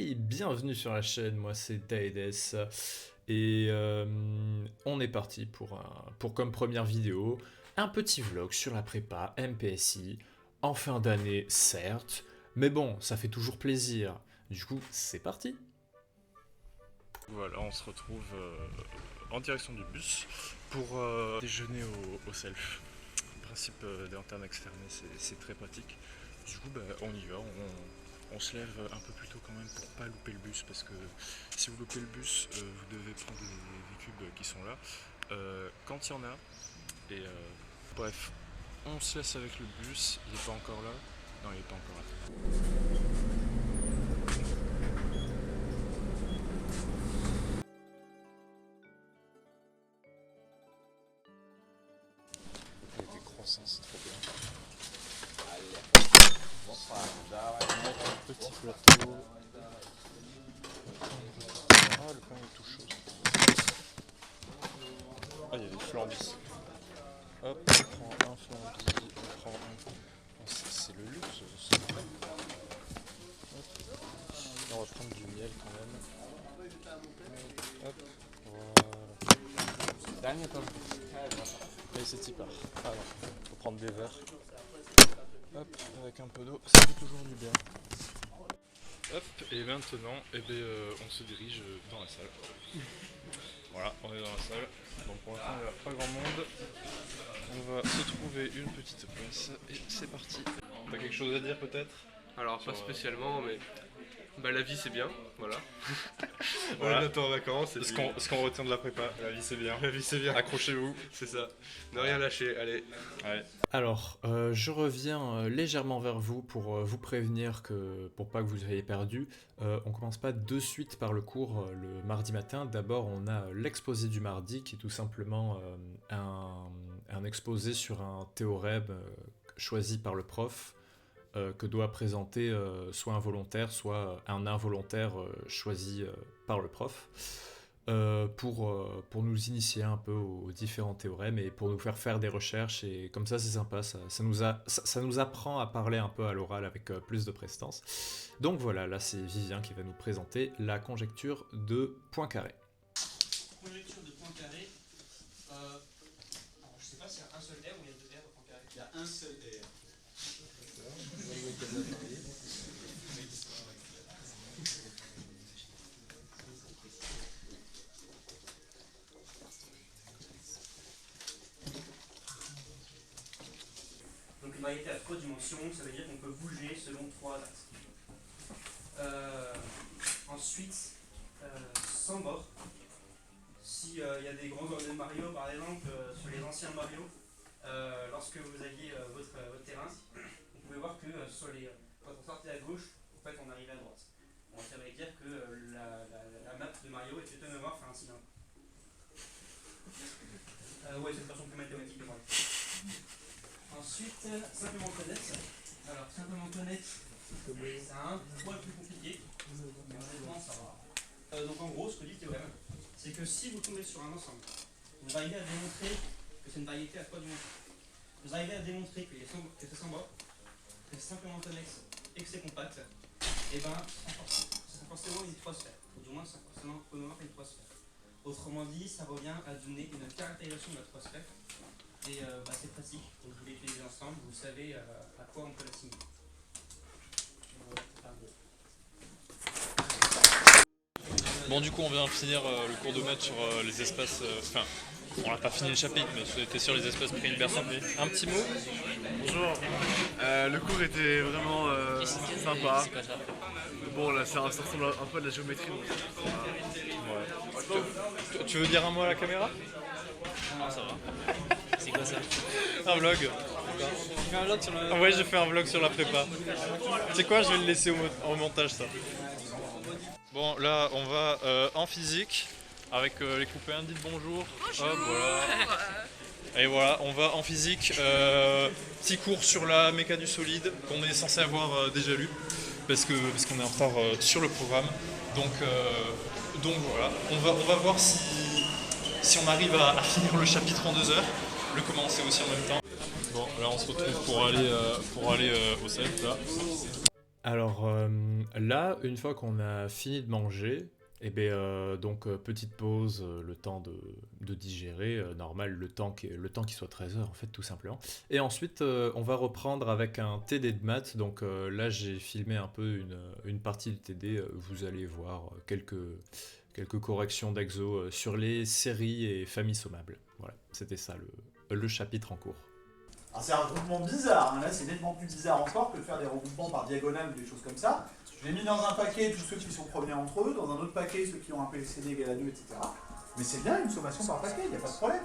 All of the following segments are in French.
Hey, bienvenue sur la chaîne, moi c'est Daedes et on est parti pour comme première vidéo un petit vlog sur la prépa MPSI en fin d'année certes, mais bon ça fait toujours plaisir, du coup c'est parti. Voilà, on se retrouve en direction du bus pour déjeuner au self. Le principe des lanternes externes, c'est très pratique. Du coup, on y va, on se lève un peu plus tôt quand même pour pas louper le bus, parce que si vous loupez le bus, vous devez prendre les cubes qui sont là. Quand il y en a, et bref, on se laisse avec le bus, il n'est pas encore là. Non, il n'est pas encore là. Il y a des croissants, c'est trop bien. On va mettre un petit plateau. Ah, le pain est tout chaud. Ah, il y a des flambis. Hop, on prend un flambi, on prend un. Oh, c'est le luxe, ça. Hop. Là, on va prendre du miel quand même. Hop, voilà. Et c'est y part. Alors, faut prendre des verres. Hop, avec un peu d'eau, ça fait toujours du bien. Hop, et maintenant, on se dirige dans la salle. Voilà, on est dans la salle. Donc pour l'instant, il n'y a pas grand monde. On va se trouver une petite place et c'est parti. T'as quelque chose à dire peut-être? Alors pas spécialement, mais la vie c'est bien, voilà. On Voilà. est bientôt en vacances. Ce qu'on retient de la prépa, la vie c'est bien. La vie c'est bien. Accrochez-vous. C'est ça. Ne rien lâcher, allez. Ouais. Alors, je reviens légèrement vers vous pour vous prévenir que, pour pas que vous soyez perdu, on commence pas de suite par le cours le mardi matin. D'abord, on a l'exposé du mardi qui est tout simplement un exposé sur un théorème choisi par le prof que doit présenter soit un volontaire, soit un involontaire choisi par le prof. Pour nous initier un peu aux différents théorèmes et pour nous faire des recherches, et comme ça c'est sympa, ça nous apprend à parler un peu à l'oral avec plus de prestance. Donc voilà, là c'est Vivien qui va nous présenter la conjecture de Poincaré. Conjecture de Poincaré, alors je sais pas s'il y a un seul R ou il y a deux R à Poincaré. Il y a un seul R. Donc une variété à 3 dimensions, ça veut dire qu'on peut bouger selon 3 axes. Ensuite, sans bord, si il y a des grands ordres Mario par exemple, sur les anciens Mario, lorsque vous aviez votre terrain, vous pouvez voir que quand on sortait à gauche, en fait on arrivait à droite. Bon, ça veut dire que la map de Mario était automomorphe à un cylindre. Ouais, c'est une version plus mathématique de Mario. Ensuite, simplement connaître. Alors, simplement connaître, c'est un poil plus compliqué. Mais honnêtement, ça va. Donc, en gros, ce que dit le théorème, c'est que si vous tombez sur un ensemble, vous arrivez à démontrer que c'est une variété à 3 dimensions. Vous arrivez à démontrer que c'est sans bord, que c'est simplement connexe et que c'est compact, et ben, c'est forcément une 3 sphères. Ou du moins, c'est forcément une 3 sphères. Autrement dit, ça revient à donner une caractérisation de la 3 sphères. Et c'est pratique, donc vous l'utilisez ensemble, vous savez à quoi on peut l'assimiler. Bon, du coup, on vient de finir le cours de maths sur les espaces. Enfin, on n'a pas fini le chapitre, mais c'était sur les espaces pré-Hilbertien. Un petit mot? Bonjour. Le cours était vraiment sympa. Bon là ça ressemble un peu à de la géométrie. Donc, Ouais. Tu veux dire un mot à la caméra? Non, ça va. C'est quoi ça? Un vlog. Tu fais un vlog sur le... Ouais, j'ai fait un vlog sur la prépa. Tu sais quoi, je vais le laisser au montage ça. Bon, là, on va en physique avec les copains. Dites bonjour. Hop, voilà. Et voilà, on va en physique. Petit cours sur la méca du solide qu'on est censé avoir déjà lu parce qu'on est en retard sur le programme. Donc voilà, on va voir si on arrive à finir le chapitre en 2 heures, le commencer aussi en même temps. Bon, là on se retrouve pour aller au self là. Alors là, une fois qu'on a fini de manger, et bien donc petite pause, le temps de digérer, normal, le temps qu'il soit 13 heures en fait tout simplement. Et ensuite on va reprendre avec un TD de maths, donc là j'ai filmé un peu une partie du TD, vous allez voir quelques corrections d'exo sur les séries et familles sommables. Voilà, c'était ça le chapitre en cours. Alors c'est un regroupement bizarre, hein. Là c'est nettement plus bizarre encore que de faire des regroupements par diagonale ou des choses comme ça. Je l'ai mis dans un paquet tous ceux qui sont premiers entre eux, dans un autre paquet ceux qui ont un PLCD égal à 2, etc. Mais c'est bien une sommation par paquet, il n'y a pas de problème.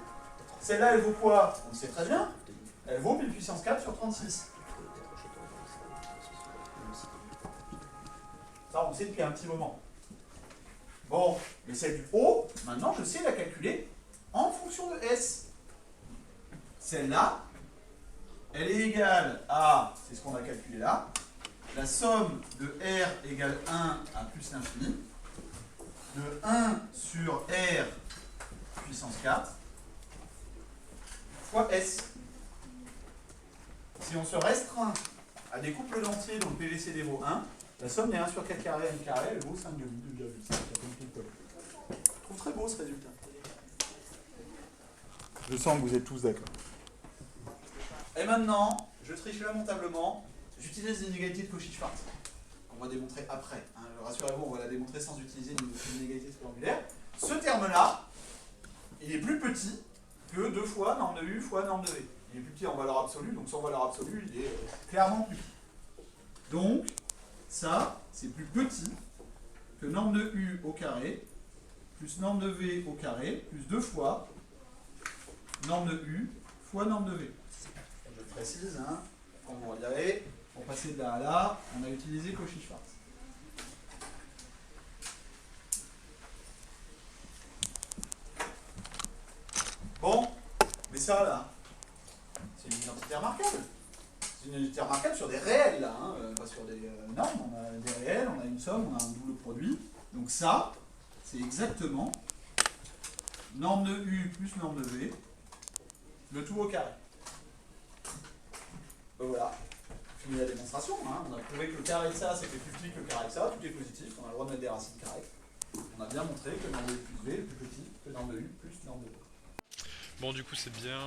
Celle-là elle vaut quoi? On le sait très bien. Elle vaut 1000 puissance 4 sur 36. Ça on le sait depuis un petit moment. Bon, mais celle du haut, maintenant je sais la calculer en fonction de S. Celle-là, elle est égale à, c'est ce qu'on a calculé là, la somme de R égale 1 à plus l'infini, de 1 sur R puissance 4, fois S. Si on se restreint à des couples d'entiers dont le PVCD vaut 1, la somme des 1 sur 4 carré à n carré, elle vaut 5,5. Je trouve très beau ce résultat. Je sens que vous êtes tous d'accord. Et maintenant, je triche lamentablement, j'utilise l'inégalité de Cauchy-Schwarz, qu'on va démontrer après. Hein. Rassurez-vous, on va la démontrer sans utiliser l'inégalité triangulaire. Ce terme-là, il est plus petit que 2 fois norme de U fois norme de V. Il est plus petit en valeur absolue, donc sans valeur absolue, il est clairement plus petit. Donc, ça, c'est plus petit que norme de U au carré, plus norme de V au carré, plus 2 fois norme de U fois norme de V. Je précise, hein, quand vous regarderez, pour passer de là à là, on a utilisé Cauchy-Schwarz. Bon, mais ça là, c'est une identité remarquable. C'est une identité remarquable sur des réels là, hein, pas sur des normes. On a des réels, on a une somme, on a un double produit. Donc ça, c'est exactement norme de U plus norme de V, le tout au carré. Ben voilà, fini la démonstration. Hein. On a prouvé que le carré de ça, c'est plus petit que le carré de ça, tout est positif, on a le droit de mettre des racines carrées. On a bien montré que norme de U plus V est plus petit que norme de U plus norme de V. Bon, du coup c'est bien,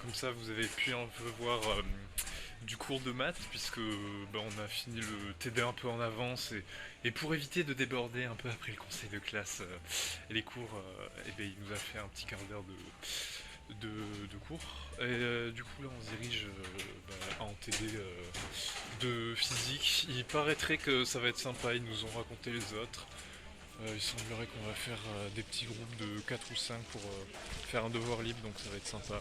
comme ça vous avez pu un peu voir du cours de maths, puisque on a fini le TD un peu en avance, et pour éviter de déborder un peu après le conseil de classe et les cours, il nous a fait un petit quart d'heure de cours. Et du coup là on se dirige en TD de physique. Il paraîtrait que ça va être sympa, ils nous ont raconté les autres. Il semblerait qu'on va faire des petits groupes de 4 ou 5 pour faire un devoir libre, donc ça va être sympa.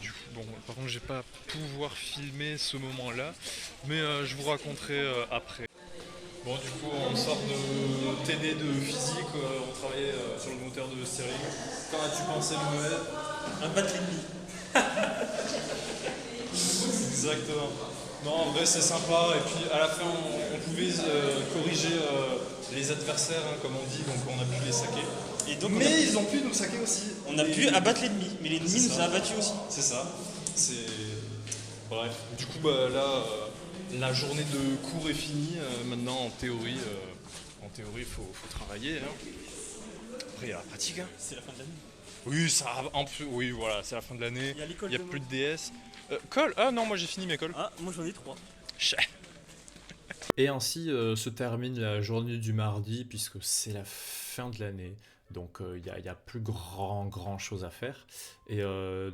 Du coup, bon, par contre, je vais pas pouvoir filmer ce moment-là, mais je vous raconterai après. Bon, du coup, on sort de TD de physique, on travaillait sur le moteur de Stirling. Qu'en as-tu pensé, Noël? Un bat l'ennemi. Exactement. Non, en vrai, c'est sympa, et puis à la fin, on pouvait corriger les adversaires, hein, comme on dit, donc on a pu les saquer. Et donc Mais ils ont pu nous saquer aussi. on a pu abattre l'ennemi, mais l'ennemi nous a abattus aussi. C'est ça. C'est. Bref. Du coup, là, la journée de cours est finie. Maintenant, en théorie, il faut travailler. Hein. Après, il y a la pratique. Hein. C'est la fin de l'année. Oui, ça. Oui, voilà, c'est la fin de l'année. Il y a l'école. Il n'y a plus de DS. Colle. Ah non, moi j'ai fini mes colles. Ah, moi j'en ai 3. Et ainsi se termine la journée du mardi, puisque c'est la fin de l'année. Donc il y a plus grand chose à faire. Et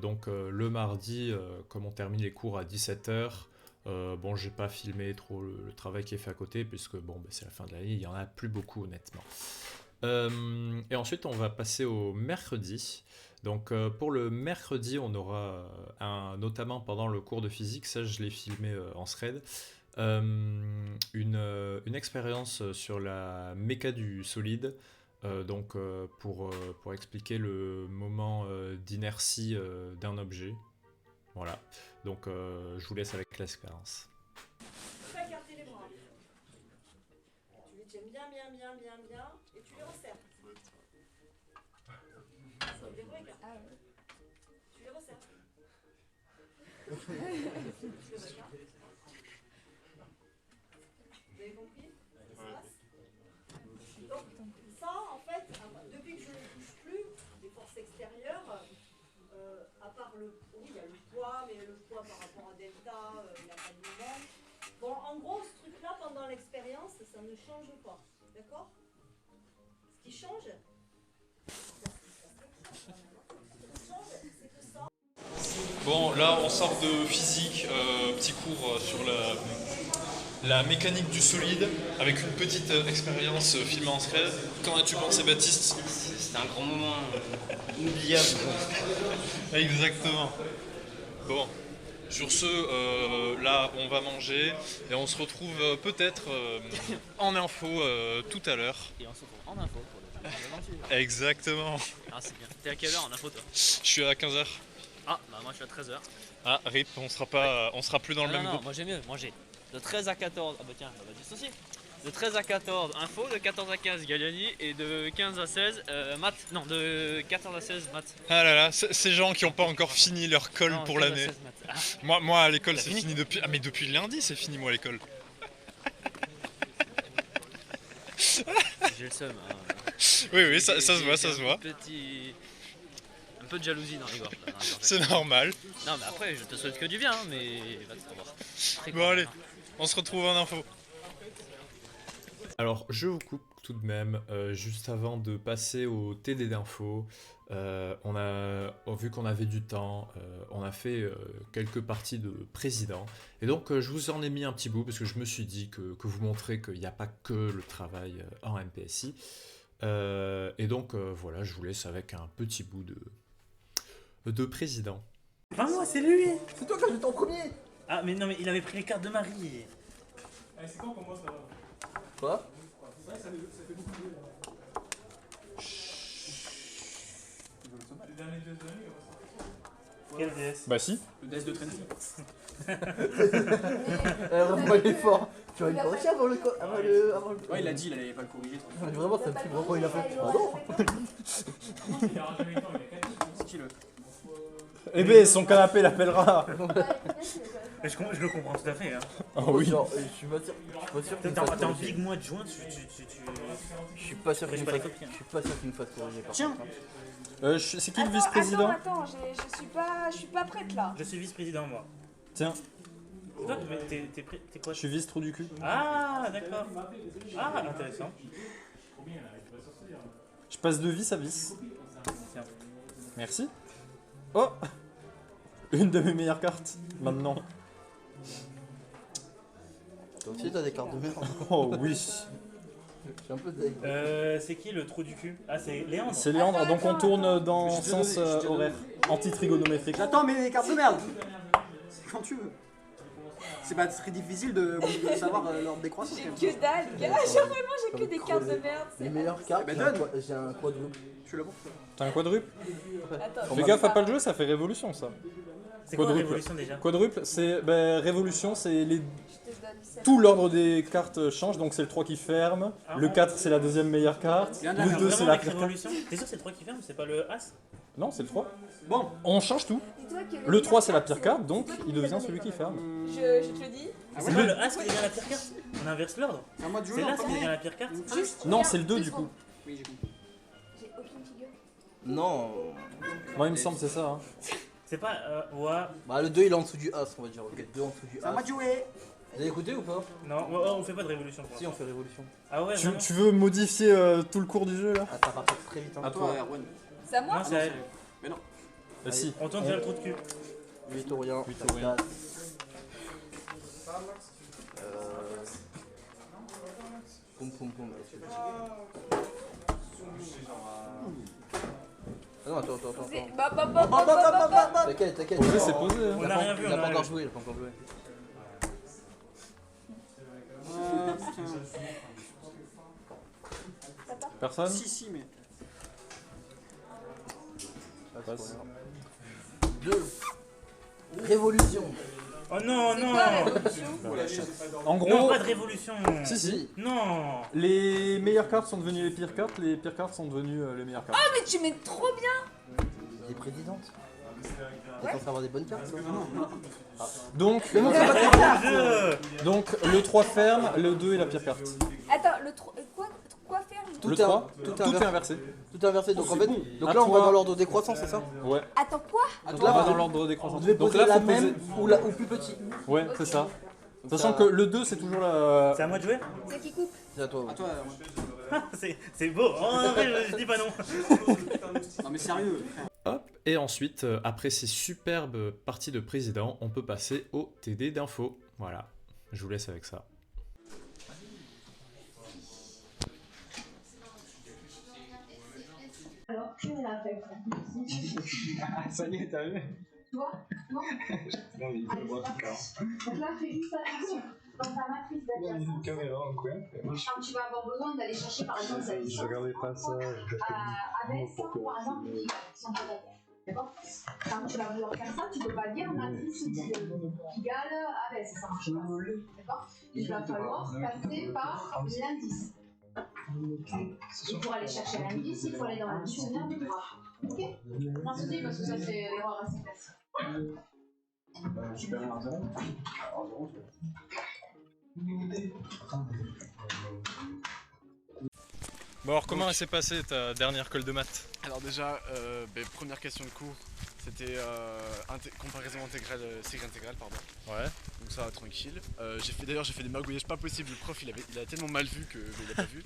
donc le mardi, comme on termine les cours à 17h, bon, j'ai pas filmé trop le travail qui est fait à côté, puisque bon, c'est la fin de l'année, il y en a plus beaucoup honnêtement. Et ensuite on va passer au mercredi. Donc pour le mercredi, on aura notamment pendant le cours de physique, ça je l'ai filmé en thread, une expérience sur la méca du solide, donc pour expliquer le moment d'inertie d'un objet. Voilà, donc je vous laisse avec l'expérience. Tu peux écarter les bras. Tu les tiens bien, et tu les resserres. Ça fait des bruits, là. Tu les resserres. Tu les resserres. Oui, il y a le poids, mais le poids par rapport à Delta, il n'y a pas de moment. Bon, en gros, ce truc-là, pendant l'expérience, ça ne change pas. D'accord? Ce qui change, c'est que ça. Bon, là on sort de physique, petit cours sur la mécanique du solide, avec une petite expérience filmée en scred. Qu'en as-tu pensé, Baptiste? C'était un grand moment inoubliable. Exactement. Bon, sur ce, là on va manger et on se retrouve peut-être en info tout à l'heure. Et on se retrouve en info pour le film. Exactement. Ah, c'est bien. T'es à quelle heure en info, toi? Je suis à 15h. Ah, bah moi je suis à 13h. Ah, RIP, on sera plus dans le même non, groupe. moi j'ai mieux. Moi j'ai de 13 à 14. Ah bah tiens, on va dissocier. De 13 à 14 info, de 14 à 15 Galliani et de 15 à 16 maths. Non, de 14 à 16 maths. Ah là là, ces gens qui n'ont pas encore fini leur colle Non, pour 15 à l'année. 16 maths. Ah. Moi à l'école T'as c'est fini fini depuis... Ah mais depuis lundi c'est fini moi à l'école. J'ai le seum. Hein. Oui, ça se voit, ça se voit. Un peu de jalousie dans les gorges. Là, dans les gorges. C'est normal. Non mais après je te souhaite que du bien, hein, mais va te savoir. Très Bon content, allez, hein. on se retrouve en info. Alors, je vous coupe tout de même, juste avant de passer au TD d'info. Vu qu'on avait du temps, on a fait quelques parties de président. Et donc, je vous en ai mis un petit bout parce que je me suis dit que vous montrez qu'il n'y a pas que le travail en MPSI. Et donc, voilà, je vous laisse avec un petit bout de président. Pas moi, c'est lui. C'est toi qui as en premier. Ah mais non mais il avait pris les cartes de Marie. C'est quand qu'on commence là? Quoi? Ça fait beaucoup de bruit là. Les derniers jeux de l'année, Quel DS? Bah si. le DS de Trinity. Moi il est fort. Tu vas lui corriger avant le. Ouais, il a dit, il allait pas le corriger. Vraiment, ça me fait vraiment il a fait. Il a jamais eu le temps, il a 4 C'est qui le? Eh ben, son canapé l'appellera. Je le comprends tout à fait. Hein. Oh oui. Genre, je suis pas sûr. T'es en big mois de juin, Je suis pas sûr qu'il Corrige me pas les fasse. copies, hein. Je suis pas sûr qu'il me fasse corriger par Tiens. contre. C'est qui le vice-président? Attends, je suis pas prête là. Je suis vice-président moi. Tiens, Toi, mais t'es quoi? je suis vice-trou du cul. Ah d'accord. Ah intéressant. Je passe de vice à vice. Tiens. Merci. Oh, une de mes meilleures cartes, maintenant. Toi aussi t'as des cartes de merde. Oh oui. Je suis un peu deg. C'est qui le trou du cul? Ah c'est Léandre. C'est Léandre, donc on tourne dans sens horaire, anti-trigonométrique. J'attends mes cartes de merde. C'est quand tu veux. C'est pas très difficile de savoir l'ordre des croissances. J'ai que dalle, gars. Vraiment, j'ai que des cartes de merde. Les meilleures cartes, Ben j'ai un quadruple. Je suis là pour ça. T'as un quadruple? Attends, Fais gaffe à pas le jeu, ça fait révolution ça. C'est quoi la Quadruple. révolution déjà? Quadruple, c'est révolution, c'est les... je te donne ça. tout l'ordre des cartes change, donc c'est le 3 qui ferme, Ah, le 4 c'est la deuxième meilleure carte, Il y en a le 2 c'est la pire carte. révolution. T'es sûr que c'est le 3 qui ferme, c'est pas le As? Non, c'est le 3. Bon. On change tout. Dis-toi que Le meilleur 3 c'est la carte, pire c'est carte, le- donc c'est toi qui il me devient l'as celui donné. qui ferme. Je te le dis. C'est pas le As qui devient la pire carte? On inverse l'ordre. C'est à moi de jouer C'est en l'As qui premier. devient la pire carte? Juste. Non, regarde, c'est le 2 deux du coup. secondes. Oui, j'ai compris. J'ai aucune figure. Non. Moi il me semble c'est ça. Hein. C'est pas ouais. Bah le 2 il est en dessous du As, on va dire. Ok, 2 en dessous du C'est à moi As. de jouer. Vous avez écouté ou pas? Non, on fait pas de révolution pour Si, on fait révolution. Ah ouais, Tu, vraiment. tu veux modifier tout le cours du jeu là? Ah, ça part très vite. Hein. À toi, Erwan. C'est à moi? Non, c'est à elle. Bah si. On tourne vers le trou de cul. 8 ou rien. 8 ou rien. Poum poum poum. Ah non, attends. T'inquiète. Posé, c'est posé. Hein. On a rien vu, Il on a a pas rien encore vu. joué, il a pas encore joué. Personne? Si, mais. Passe. 2. Révolution. Oh non, C'est non. quoi la révolution? En Non, gros, pas de révolution. si. Non. Les meilleures cartes sont devenues les pires cartes, les pires cartes sont devenues les meilleures cartes. Mais tu mets trop bien. Il est présidente. Il est censé avoir des bonnes cartes. Donc, Jeu. donc le 3 ferme, le 2 est la pire carte. Attends, quoi faire Le est 3, tout tout est inversé. Tout est inversé. Donc Oh, en c'est fait, bon. donc À là on va toi. dans l'ordre décroissant, c'est ça? Ouais. Attends, quoi? Donc là, on va dans l'ordre décroissant. Vous devez Donc poser là, la faut même poser... ou plus petit. Ouais, c'est ça. Donc Sachant ça- que le 2, c'est toujours la... C'est à moi de jouer? C'est qui coupe? C'est à toi. Ouais. C'est beau. Oh, en vrai, je dis pas non. Non mais sérieux. Hop, et ensuite, après ces superbes parties de président, on peut passer au TD d'info. Voilà, je vous laisse avec ça. Alors, tu es là, fait. Ça y est, t'as vu? Toi? Non? Non, mais il faut voir tout ça. Donc là, fais juste attention. Dans ta matrice Il y a d'adjacence. une caméra en coin. Quand tu vas avoir besoin d'aller chercher, par exemple, ta Je licence. regardais pas ça, je Avec ça, par exemple, si on peut d'accord. D'accord? Quand tu vas vouloir faire ça, tu peux pas dire matrice égale avec, ça marche pas. D'accord? Il va falloir passer par l'indice. Et pour aller chercher l'indice, il faut aller dans le dictionnaire de graphes. Ok? Non, c'est dit parce que ça c'est l'erreur assez classique. Super Mario. Bon alors comment s'est passée ta dernière colle de maths? Alors déjà, première question de cours, c'était comparaison intégrale, série intégrale, pardon. Ouais. Donc ça va tranquille. D'ailleurs j'ai fait des magouillages pas possibles, le prof il a tellement mal vu qu'il a pas vu.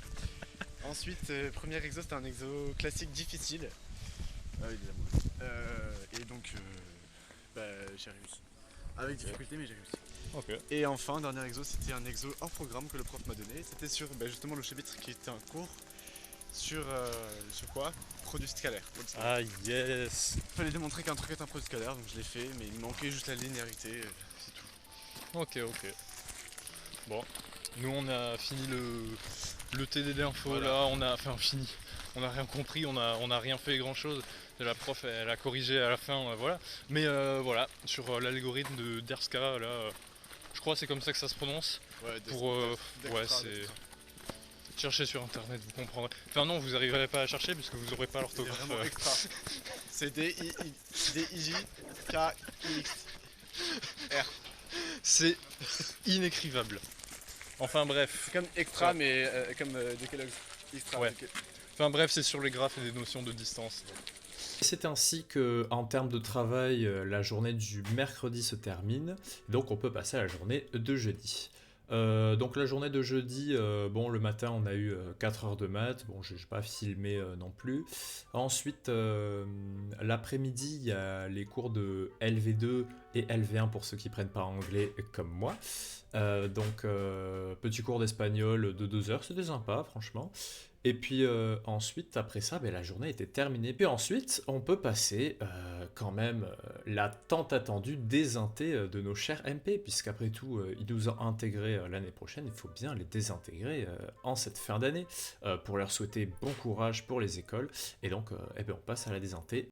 Ensuite, premier exo c'était un exo classique difficile. Et donc j'ai réussi. Avec difficulté mais j'ai réussi. Ok. Et enfin, dernier exo, c'était un exo hors programme que le prof m'a donné. C'était sur justement le chapitre qui était un cours sur quoi? Produit scalaire. Ah yes. Il fallait démontrer qu'un truc est un produit scalaire, donc je l'ai fait, mais il me manquait juste la linéarité, c'est tout. Ok. Bon, nous on a fini le TD d'info Voilà. là, on a fini. On n'a rien compris, on a rien fait grand chose. La prof elle a corrigé à la fin, voilà. Mais voilà, sur l'algorithme d'Erska là, je crois que c'est comme ça que ça se prononce. Ouais, Ouais, c'est. Cherchez sur internet, vous comprendrez. Enfin non, vous n'arriverez pas à chercher puisque vous n'aurez pas C'est l'orthographe. vraiment extra. C'est D-I-J-K-I-X-R. C'est inécrivable. Enfin bref. C'est comme extra, mais comme de Kellogg's. Extra. Ouais. Enfin bref, c'est sur les graphes et des notions de distance. C'est ainsi que, en termes de travail, la journée du mercredi se termine, donc on peut passer à la journée de jeudi. Donc la journée de jeudi, bon le matin on a eu 4 heures de maths, bon je n'ai pas filmé non plus. Ensuite l'après-midi il y a les cours de LV2 et LV1 pour ceux qui prennent pas anglais comme moi. Donc petit cours d'espagnol de 2 heures, c'était sympa franchement. Et puis ensuite, après ça, la journée était terminée. Puis ensuite, on peut passer quand même la tant attendue désinté de nos chers MP, puisqu'après tout, ils nous ont intégrés l'année prochaine. Il faut bien les désintégrer en cette fin d'année pour leur souhaiter bon courage pour les écoles. Et donc, on passe à la désinté.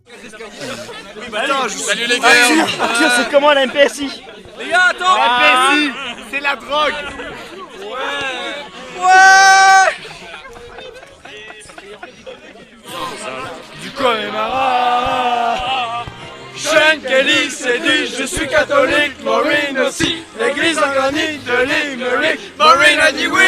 Salut les gars. C'est comment la MPSI? Les gars, attends! La MPSI, c'est la drogue. Du Connemara, Sean Kelly s'est dit je suis catholique, Maureen aussi, l'église en granit de Limerick, Maureen a dit oui.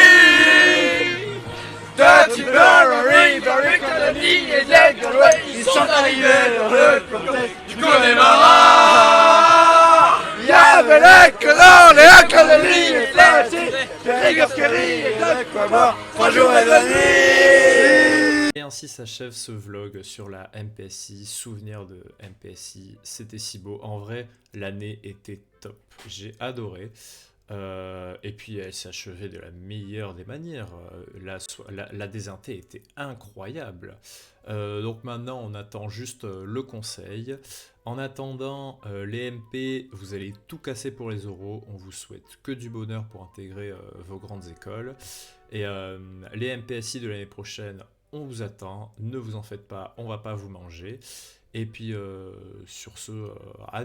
Dirty Maureen, Maureen Colony et Jack Galway, ils sont arrivés dans le cortège du Connemara. Il y avait les colons, les colonies et les Rigueur Kelly et Doug Quamor, 3 jours et 2 nuits. Et ainsi s'achève ce vlog sur la MPSI, souvenir de MPSI, c'était si beau, en vrai l'année était top, j'ai adoré, et puis elle s'est achevée de la meilleure des manières, la désinté était incroyable, donc maintenant on attend juste le conseil, en attendant les MP, vous allez tout casser pour les oraux, on vous souhaite que du bonheur pour intégrer vos grandes écoles, et les MPSI de l'année prochaine, on vous attend, ne vous en faites pas, on va pas vous manger. Et puis sur ce,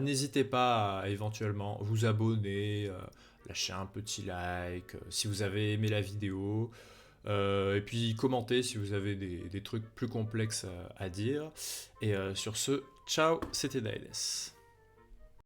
n'hésitez pas à éventuellement vous abonner, lâcher un petit like si vous avez aimé la vidéo, et puis commentez si vous avez des trucs plus complexes à dire. Et sur ce, ciao, c'était Daedes.